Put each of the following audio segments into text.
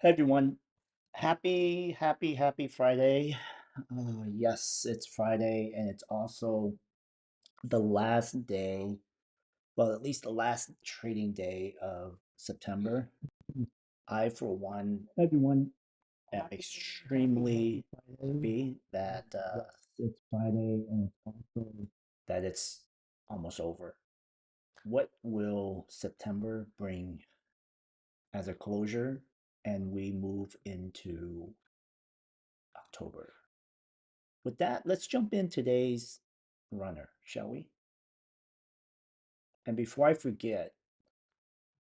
Everyone, happy Friday. Yes, it's Friday, and it's also the last day, well, at least the last trading day of September. I, for one, Everyone, am happy extremely Friday. happy that Yes, it's Friday and it's also it's almost over. What will September bring as a closure, and we move into October? With that, let's jump in today's runner, shall we? And before I forget,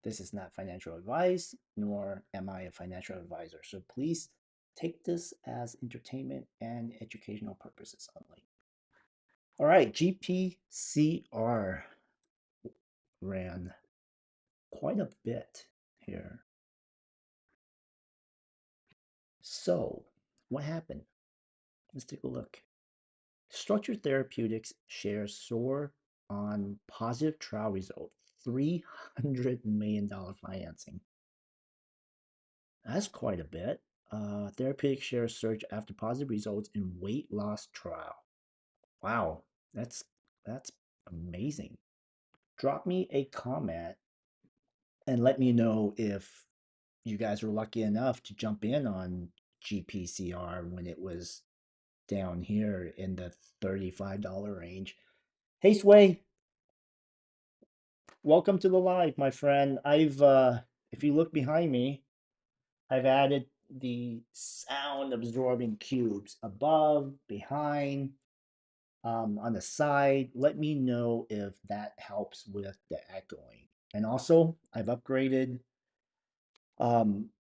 this is not financial advice, nor am I a financial advisor. So please take this as entertainment and educational purposes only. All right, GPCR ran quite a bit here. So, what happened? Let's take a look. Structured Therapeutics shares soar on positive trial result, $300 million financing. That's quite a bit. Therapeutic shares surge after positive results in weight loss trial. Wow, that's amazing. Drop me a comment and let me know if you guys were lucky enough to jump in on GPCR when it was down here in the $35 range. Hey Sway, welcome to the live, my friend. If you look behind me, I've added the sound absorbing cubes above, behind, on the side. Let me know if that helps with the echoing. And also, I've upgraded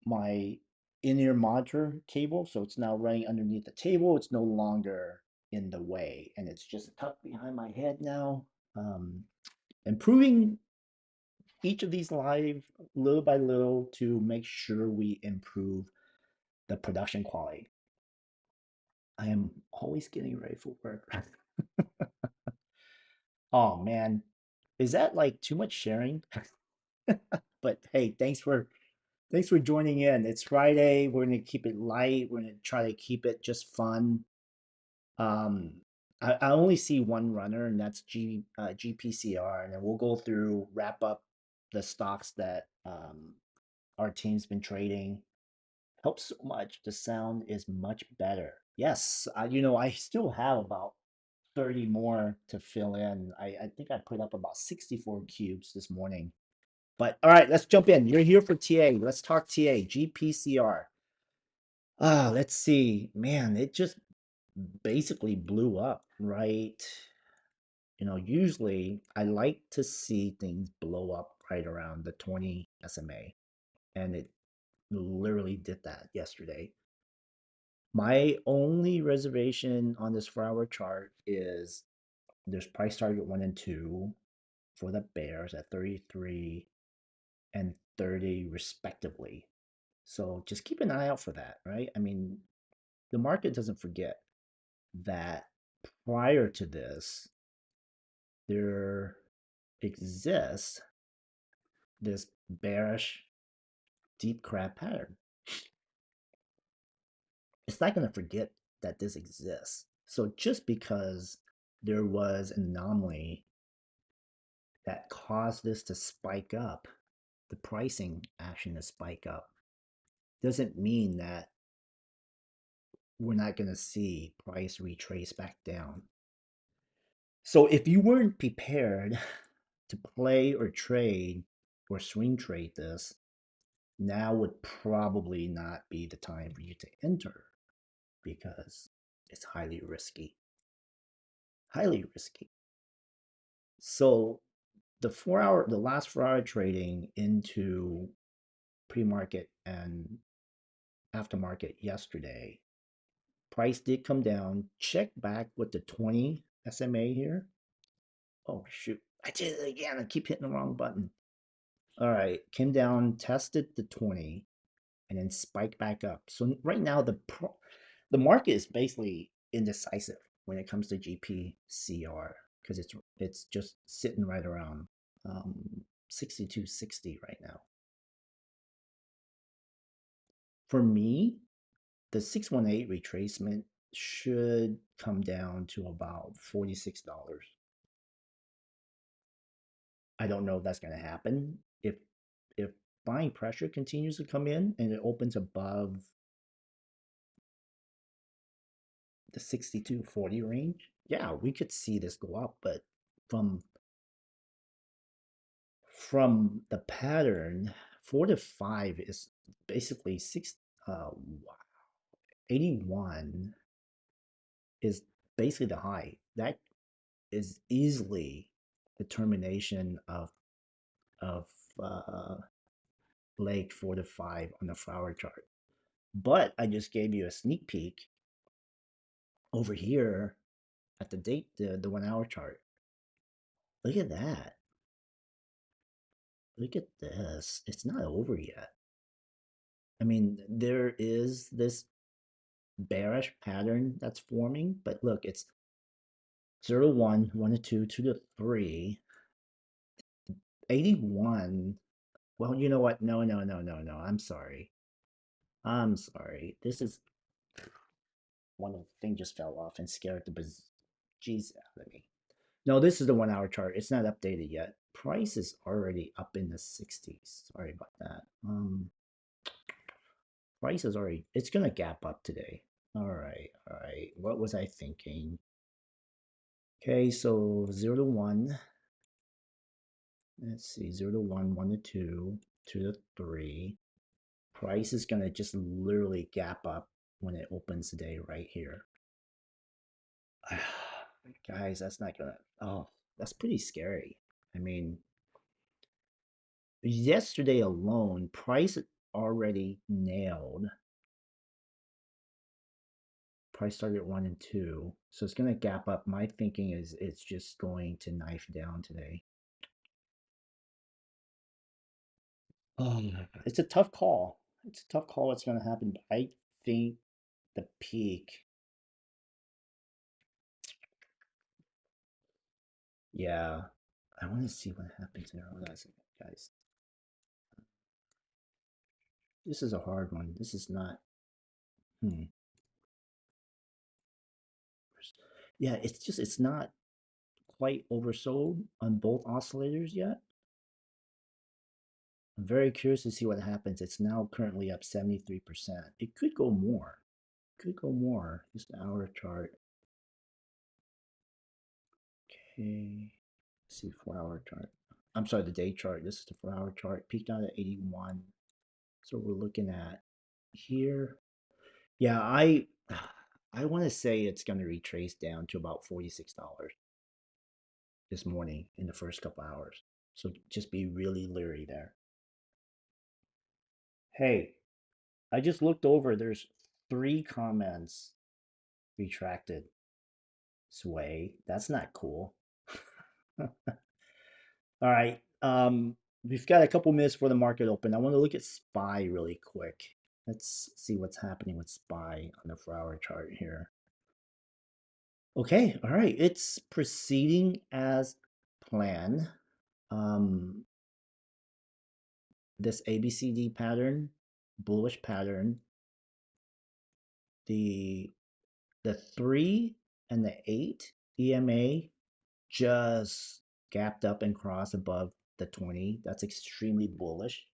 my in-ear monitor cable, so it's now running underneath the table. It's no longer in the way, and it's just tucked behind my head now. Improving each of these live little by little to make sure we improve the production quality. I am always getting ready for work. Oh man, is that like too much sharing? But hey, thanks for joining in. It's Friday. We're gonna keep it light. We're gonna try to keep it just fun. Um, I only see one runner, and that's GPCR, and then we'll go through wrap up the stocks that our team's been trading. Helps so much. The sound is much better. Yes, I still have about 30 more to fill in. I think I put up about 64 cubes this morning. But all right, let's jump in. You're here for TA. Let's talk TA, GPCR. Let's see. Man, it just basically blew up, right? Usually I like to see things blow up right around the 20 SMA, and it literally did that yesterday. My only reservation on this 4-hour chart is there's price target 1 and 2 for the bears at 33 and 30 respectively. So just keep an eye out for that, right? I mean, the market doesn't forget that prior to this, there exists this bearish deep crab pattern. It's not going to forget that this exists. So just because there was an anomaly that caused this to spike up, the pricing action to spike up, doesn't mean that we're not going to see price retrace back down. So if you weren't prepared to play or trade or swing trade this, now would probably not be the time for you to enter because it's highly risky. Highly risky. So the last 4-hour trading into pre-market and aftermarket yesterday, price did come down. Check back with the 20 SMA here. Oh shoot, I did it again. I keep hitting the wrong button. All right, came down, tested the 20, and then spiked back up. So right now the market is basically indecisive when it comes to GPCR because it's just sitting right around 62.60 right now. For me, the 618 retracement should come down to about $46. I don't know if that's going to happen. If buying pressure continues to come in and it opens above the 62.40 range, yeah, we could see this go up. But from the pattern, 4 to 5 is basically 81 is basically the high. That is easily the termination of uh, leg 4 to 5 on the flower chart. But I just gave you a sneak peek over here at the date, the 1 hour chart. Look at that. Look at this. It's not over yet. I mean, there is this bearish pattern that's forming, but look, it's 0 to 1, 1 to 2, 2 to 3, 81. Well, you know what? No, no, no, no, no. I'm sorry. I'm sorry. This is one of the thing just fell off and scared the jeez out of me. No, this is the 1 hour chart. It's not updated yet. Price is already up in the 60s. Sorry about that. Price is already, it's gonna gap up today. All right, all right. What was I thinking? Okay, so 0 to 1. Let's see, 0 to 1, 1 to 2, 2 to 3. Price is gonna just literally gap up when it opens today right here. Guys, that's not gonna, oh, that's pretty scary. I mean, yesterday alone, price already nailed price target 1 and 2. So it's going to gap up. My thinking is it's just going to knife down today. It's a tough call. It's a tough call what's going to happen. But I think the peak, yeah. I want to see what happens there. Hold on a second, guys. This is a hard one. This is not. Hmm. Yeah, it's not quite oversold on both oscillators yet. I'm very curious to see what happens. It's now currently up 73%. It could go more. Could go more. Just the hour chart. Okay. Let's see, 4 hour chart. I'm sorry, the day chart. This is the 4 hour chart. Peaked out at 81. So we're looking at here. Yeah, I want to say it's going to retrace down to about $46 this morning in the first couple hours. So just be really leery there. Hey, I just looked over. There's 3 comments retracted. Sway. That's not cool. All right. We've got a couple minutes for the market open. I want to look at SPY really quick. Let's see what's happening with SPY on the 4 hour chart here. Okay, all right. It's proceeding as planned. Um, this ABCD pattern, bullish pattern, the 3 and the 8 EMA just gapped up and crossed above the 20. That's extremely bullish.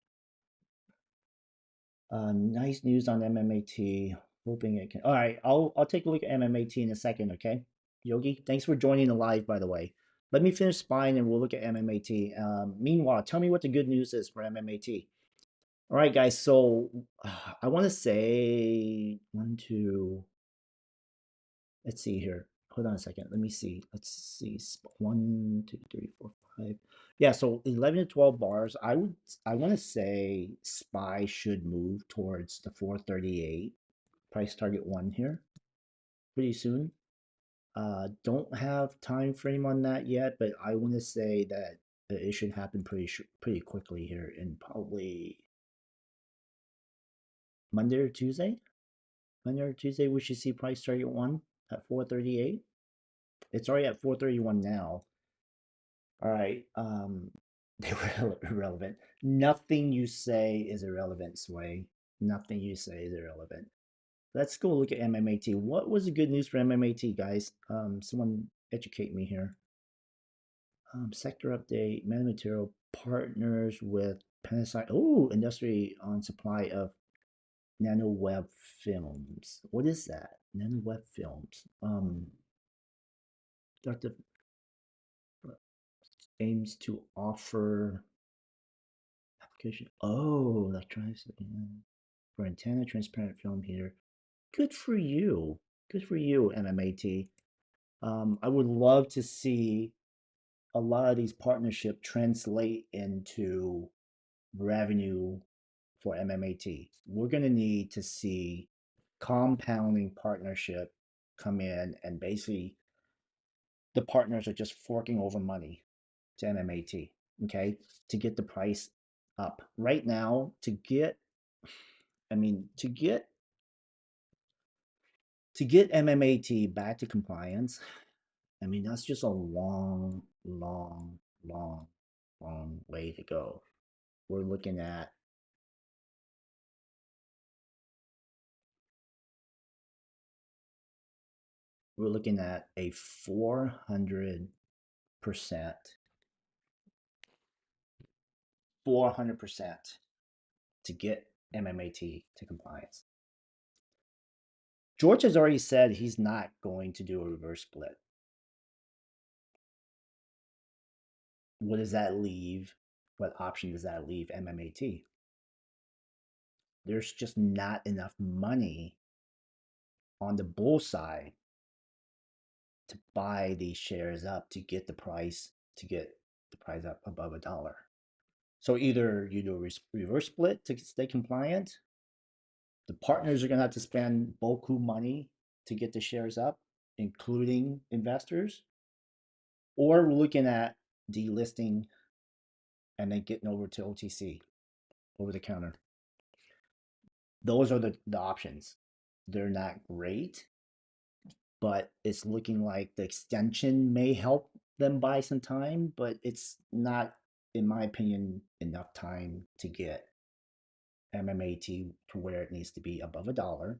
Nice news on MMAT. Hoping it can. All right, I'll take a look at MMAT in a second. Okay, Yogi. Thanks for joining the live, by the way. Let me finish spine and we'll look at MMAT. Meanwhile, tell me what the good news is for MMAT. All right, guys. So I want to say 1, 2. Let's see here. Hold on a second. Let me see. Let's see. 1, 2, 3, 4, 5. Yeah, so 11 to 12 bars. I want to say SPY should move towards the 438 price target 1 here pretty soon. Don't have time frame on that yet, but I want to say that it should happen pretty quickly here in probably Monday or Tuesday. Monday or Tuesday, we should see price target 1 at 438. It's already at 431 now. All right. They were irrelevant. Nothing you say is irrelevant, Sway. Nothing you say is irrelevant. Let's go look at MMAT. What was the good news for MMAT, guys? Someone educate me here. Sector update, metamaterial partners with Panasonic. Oh, industry on supply of nanoweb films. What is that? Nanoweb films. Dr. aims to offer application. Oh, electronics for antenna transparent film heater. Good for you. Good for you, MMAT. I would love to see a lot of these partnership translate into revenue for MMAT. We're going to need to see compounding partnership come in, and basically the partners are just forking over money to MMAT, okay, to get the price up. Right now, I mean, to get MMAT back to compliance, I mean, that's just a long, long, long, long way to go. We're looking at a 400%, 400% to get MMAT to compliance. George has already said he's not going to do a reverse split. What does that leave? What option does that leave MMAT? There's just not enough money on the bull side to buy these shares up to get the price up above $1. So either you do a reverse split to stay compliant, the partners are going to have to spend boku money to get the shares up, including investors, or we're looking at delisting and then getting over to OTC, over the counter. Those are the options. They're not great, but it's looking like the extension may help them buy some time, but it's not, in my opinion, enough time to get MMAT to where it needs to be above $1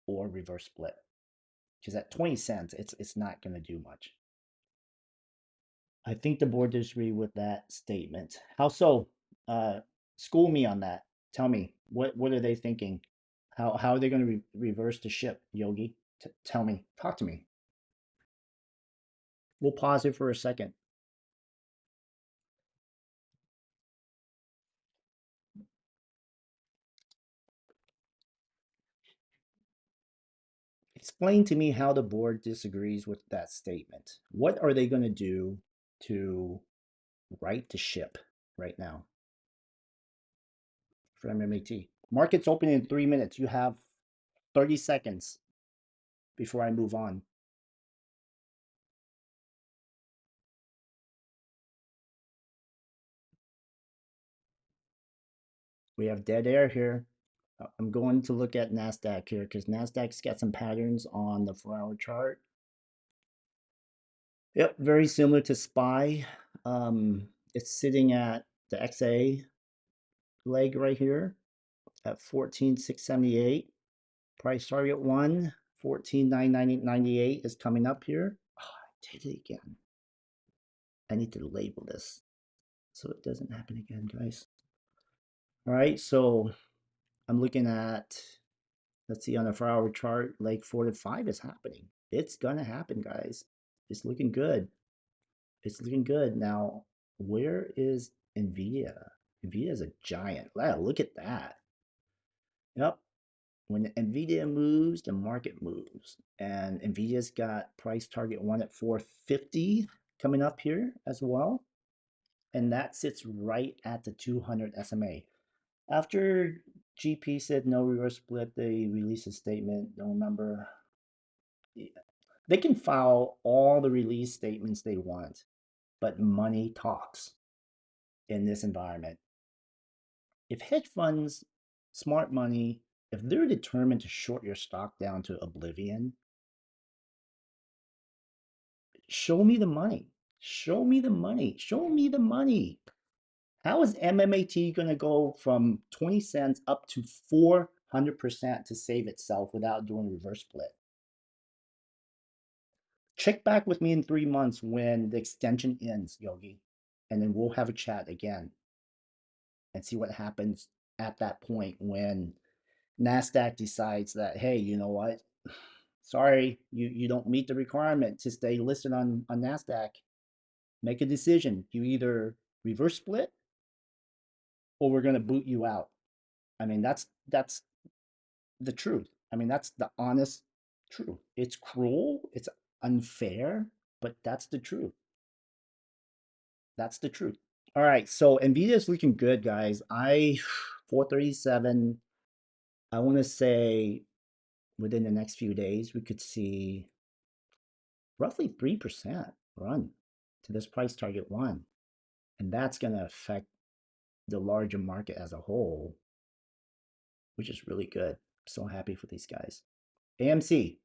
or reverse split. Because at 20 cents, it's not going to do much. I think the board disagree with that statement. How so? School me on that. Tell me what are they thinking? How are they going to reverse the ship, Yogi? Tell me. Talk to me. We'll pause it for a second. Explain to me how the board disagrees with that statement. What are they going to do to right the ship right now for MMAT? Market's open in 3 minutes. You have 30 seconds before I move on. We have dead air here. I'm going to look at NASDAQ here because NASDAQ's got some patterns on the 4-hour chart. Yep, very similar to SPY. It's sitting at the XA leg right here at 14,678. Price target 1, 14,998 is coming up here. Oh, I did it again. I need to label this so it doesn't happen again, guys. All right, so I'm looking at, let's see, on the 4-hour chart, leg 4 to 5 is happening. It's gonna happen, guys. It's looking good. It's looking good. Now, where is Nvidia? Nvidia is a giant. Wow, look at that. Yep. When Nvidia moves, the market moves. And Nvidia's got price target 1 at 450 coming up here as well. And that sits right at the 200 SMA. After GP said no reverse split, they released a statement. Don't remember. They can file all the release statements they want, but money talks in this environment. If hedge funds, smart money, if they're determined to short your stock down to oblivion, show me the money. Show me the money. Show me the money. How is MMAT going to go from 20 cents up to 400% to save itself without doing reverse split? Check back with me in 3 months when the extension ends, Yogi, and then we'll have a chat again and see what happens at that point when NASDAQ decides that, hey, you know what? Sorry, you don't meet the requirement to stay listed on NASDAQ. Make a decision. You either reverse split or we're going to boot you out. I mean, that's the truth. I mean, that's the honest truth. It's cruel, it's unfair, but that's the truth. That's the truth. All right, so Nvidia is looking good, guys. I 437. I want to say within the next few days we could see roughly 3% run to this price target one, and that's going to affect the larger market as a whole, which is really good. So happy for these guys. AMC.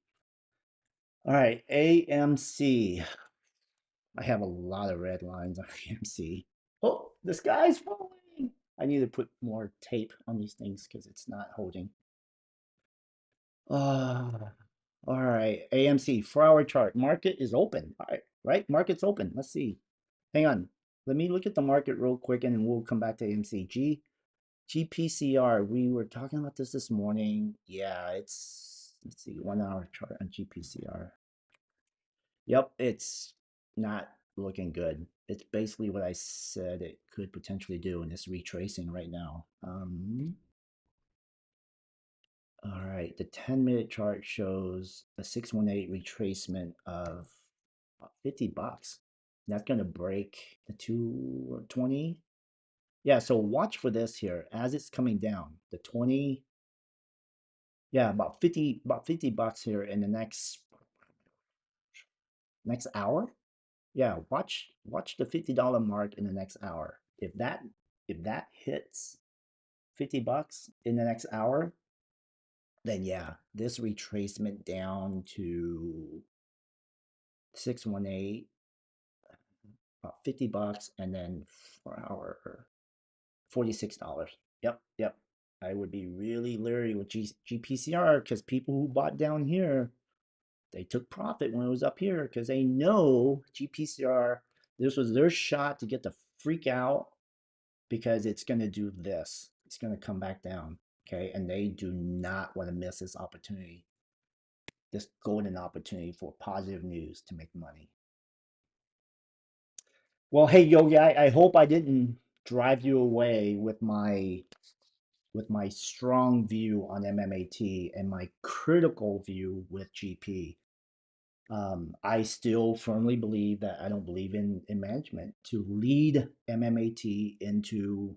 All right, AMC. I have a lot of red lines on AMC. Oh, the sky's falling. I need to put more tape on these things because it's not holding. All right, AMC 4-hour chart. Market is open. All right, right? Market's open. Let's see. Hang on. Let me look at the market real quick and then we'll come back to AMC. GPCR. We were talking about this morning. Yeah, let's see, 1-hour chart on GPCR. Yep, it's not looking good. It's basically what I said it could potentially do, and it's retracing right now. All right, the 10-minute chart shows a 618 retracement of about $50. That's going to break the 220. Yeah, so watch for this here as it's coming down. The 20, yeah, about $50 here in the next hour. Yeah, watch the $50 mark in the next hour. If that hits $50 in the next hour, then yeah, this retracement down to 618, about $50, and then for our $46. Yep. I would be really leery with GPCR because people who bought down here, they took profit when it was up here because they know GPCR, this was their shot to get the freak out because it's going to do this. It's going to come back down. Okay. And they do not want to miss this opportunity, this golden opportunity for positive news to make money. Well, hey, Yogi, I hope I didn't drive you away with my strong view on MMAT and my critical view with GP. I still firmly believe that I don't believe in management to lead MMAT into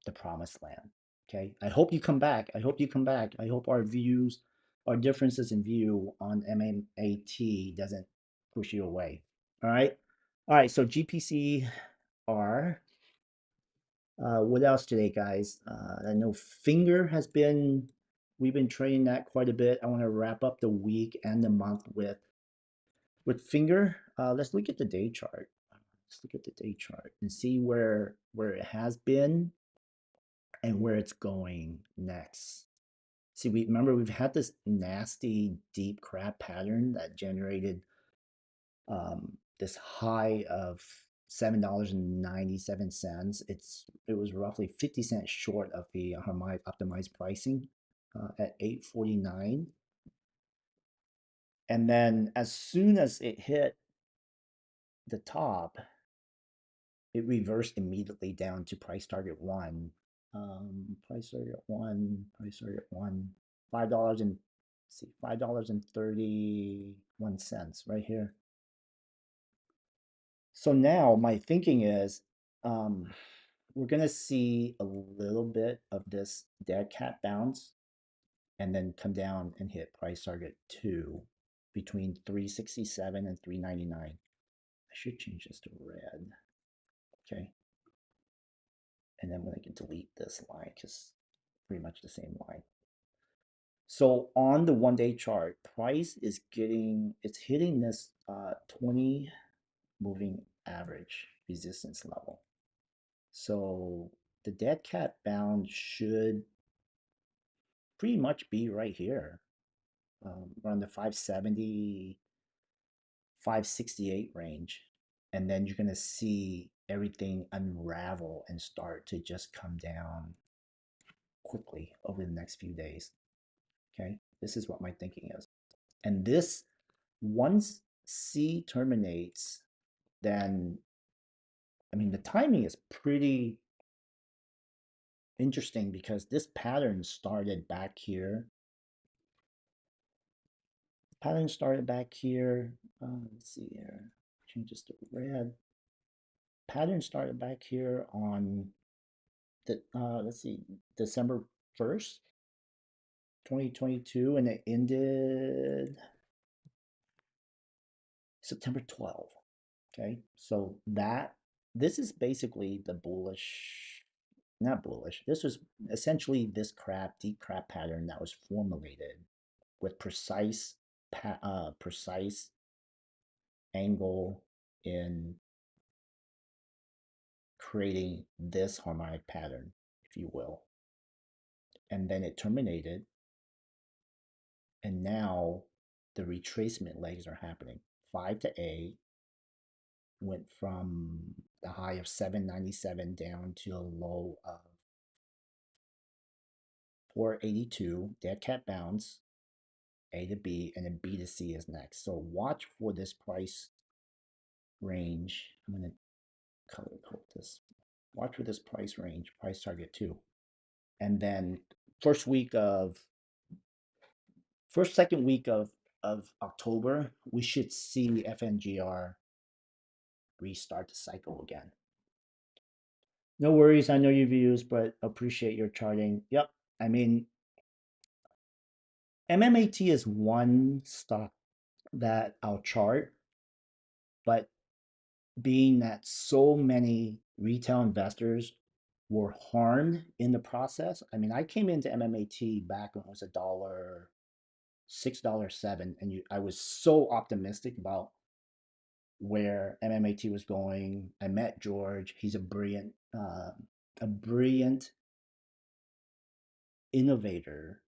the promised land. Okay. I hope you come back. I hope you come back. I hope our differences in view on MMAT doesn't push you away. All right. All right. So GPCR. What else today, guys? I know Finger we've been trading that quite a bit. I want to wrap up the week and the month with Finger. Let's look at the day chart. Let's look at the day chart and see where it has been and where it's going next. See, we've had this nasty deep crab pattern that generated this high of $7.97. It was roughly 50 cents short of the optimized pricing at 849. And then as soon as it hit the top, it reversed immediately down to price target one. Price target one, $5 and see $5.31 right here. So now my thinking is we're going to see a little bit of this dead cat bounce and then come down and hit price target two between 367 and 399. I should change this to red. Okay. And then I can delete this line because pretty much the same line. So on the 1-day chart, price is it's hitting this 20 moving average resistance level. So the dead cat bound should pretty much be right here, around the 570, 568 range. And then you're going to see everything unravel and start to just come down quickly over the next few days. Okay. This is what my thinking is. And this, once C terminates, then, I mean, the timing is pretty interesting because this pattern started back here. Pattern started back here. Let's see here. Changes to red. Pattern started back here on the, let's see, December 1st, 2022, and it ended September 12th. Okay, so this is basically the bullish, not bullish. This was essentially this deep crap pattern that was formulated with precise angle in creating this harmonic pattern, if you will. And then it terminated, and now the retracement legs are happening. 5 to A went from the high of 797 down to a low of 482. Dead cat bounce, A to B, and then B to C is next. So watch for this price range. I'm going to color code this. Watch for this price range, price target 2. And then first week of second week of October, we should see FNGR restart the cycle again. No worries, I know your views, but appreciate your charting. Yep, I mean, MMAT is one stock that I'll chart, but being that so many retail investors were harmed in the process. I mean, I came into MMAT back when it was $6.07, and I was so optimistic about where MMAT was going. I met George. He's a brilliant innovator,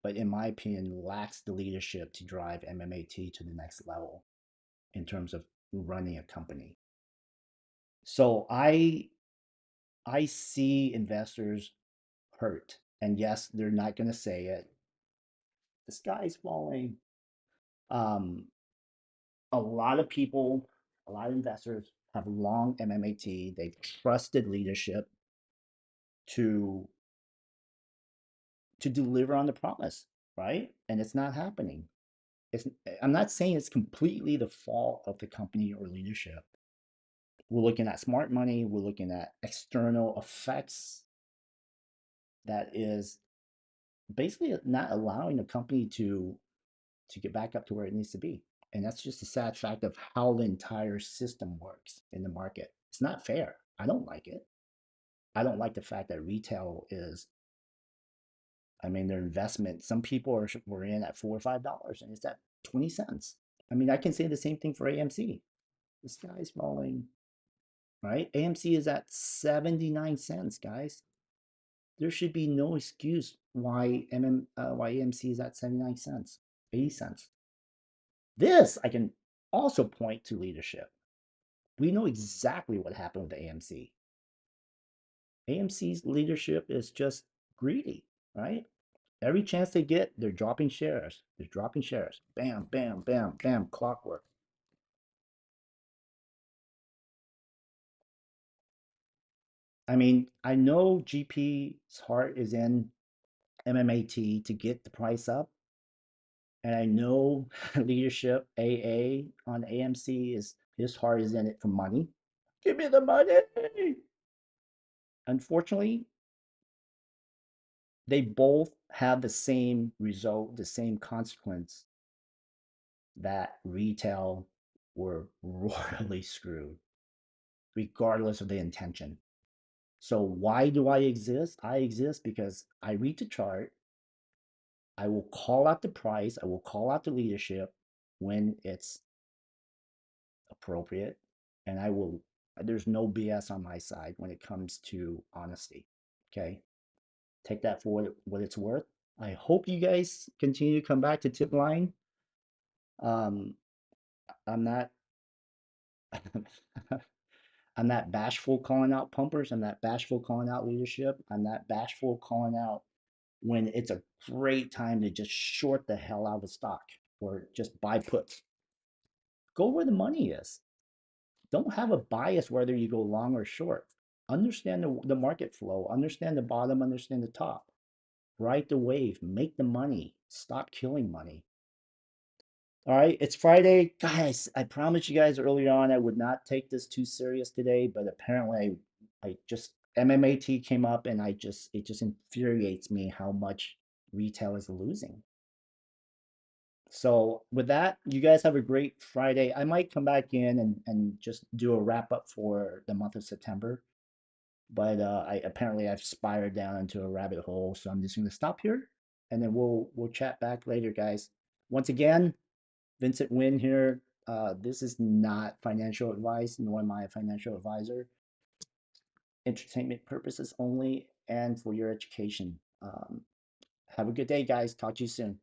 but in my opinion, lacks the leadership to drive MMAT to the next level in terms of running a company. So I see investors hurt, and yes, they're not going to say it. The sky's falling. Um, a lot of people, a lot of investors have long MMAT. They've trusted leadership to deliver on the promise, right? And it's not happening. It's, I'm not saying it's completely the fault of the company or leadership. We're looking at smart money. We're looking at external effects that is basically not allowing the company to get back up to where it needs to be. And that's just a sad fact of how the entire system works in the market. It's not fair. I don't like it. I don't like the fact that retail is, I mean, their investment, some people were in at $4 or $5 and it's at 20 cents. I mean, I can say the same thing for AMC. The sky's falling, right? AMC is at 79 cents, guys. There should be no excuse why AMC is at 79 cents, 80 cents. This I can also point to leadership. We know exactly what happened with AMC. AMC's leadership is just greedy, right? Every chance they get, they're dropping shares. They're dropping shares. Bam, bam, bam, bam, clockwork. I mean, I know GP's heart is in MMAT to get the price up. And I know leadership AA on AMC is his heart is in it for money. Give me the money. Unfortunately, they both have the same result, the same consequence that retail were royally screwed, regardless of the intention. So why do I exist? I exist because I read the chart. I will call out the price. I will call out the leadership when it's appropriate, and I will There's no BS on my side when it comes to honesty. Okay. Take that for what it's worth. I hope you guys continue to come back to tip line. Um, I'm not I'm not bashful calling out pumpers. I'm not bashful calling out leadership. I'm not bashful calling out when it's a great time to just short the hell out of a stock or just buy puts. Go where the money is. Don't have a bias whether you go long or short. Understand the market flow, understand the bottom, understand the top. Ride the wave, make the money, stop killing money. All right, it's Friday. Guys, I promised you guys earlier on I would not take this too serious today, but apparently I just MMAT came up and it just infuriates me how much retail is losing. So with that, you guys have a great Friday. I might come back in and just do a wrap up for the month of September, but I apparently I've spiraled down into a rabbit hole, so I'm just going to stop here, and then we'll chat back later, guys. Once again, Vincent Wynn here. This is not financial advice, nor am I a financial advisor. Entertainment purposes only, and for your education. Have a good day, guys. Talk to you soon.